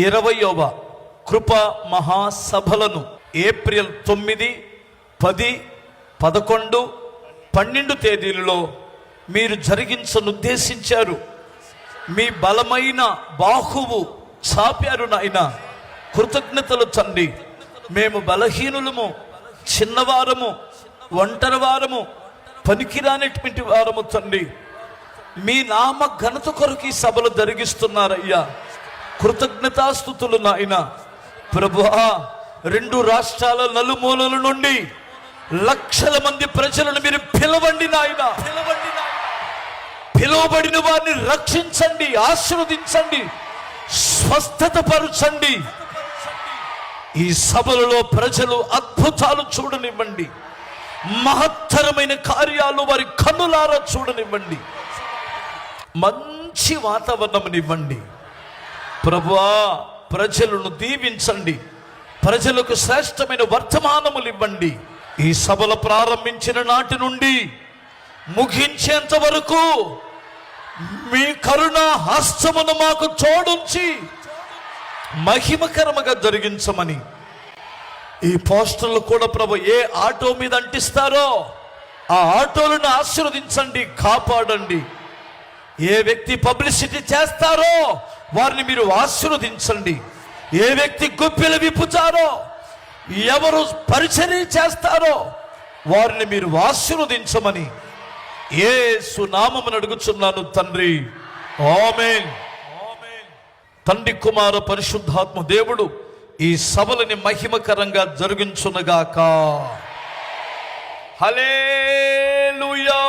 20వ కృపా మహాసభలను ఏప్రిల్ 9, 10, 11, 12 తేదీలలో మీరు జరిగించనుద్దేశించారు. మీ బలమైన బాహువు చాపారు నాయన. కృతజ్ఞతలు తండ్రి. మేము బలహీనులము, చిన్నవారము, ఒంటరి వారము, పనికిరానటువంటి వారము తండ్రి. మీ నామ ఘనత కొరకు ఈ సభలు జరిగిస్తున్నారయ్యా. కృతజ్ఞతాస్తుతులు నాయన. ప్రభువా, 2 రాష్ట్రాల నలుమూలల నుండి లక్షల మంది ప్రజలను మీరు పిలవండి నాయన. పిలువబడిన వారిని రక్షించండి, ఆశీర్వదించండి, స్వస్థత పరచండి. ఈ సభలలో ప్రజలు అద్భుతాలు చూడనివ్వండి. మహత్తరమైన కార్యాలు వారి కన్నులారా చూడనివ్వండి. మంచి వాతావరణమునివ్వండి ప్రభువా. ప్రజలను దీవించండి. ప్రజలకు శ్రేష్టమైన వర్తమానములు ఇవ్వండి. ఈ సభలు ప్రారంభించిన నాటి నుండి ముగించేంత వరకు మీ కరుణ హస్తమును మాకు తోడుంచి మహిమకరముగా జరిగించమని ఈ పోస్టర్లు కూడా ప్రభు ఏ ఆటో మీద అంటిస్తారో ఆ ఆటోలను ఆశీర్వదించండి, కాపాడండి. ఏ వ్యక్తి పబ్లిసిటీ చేస్తారో వారిని మీరు ఆశీర్వదించండి. ఏ వ్యక్తి గుప్పిలు విప్పుతారో, ఎవరు పరిచర్య చేస్తారో వారిని మీరు ఆశీర్వదించమని యేసు నామమున అడుగుచున్నాను తండ్రి. ఆమేన్. తండ్రి, కుమార, పరిశుద్ధాత్మ దేవుడు ఈ సభలని మహిమకరంగా జరిగించునుగాక. హల్లెలూయా.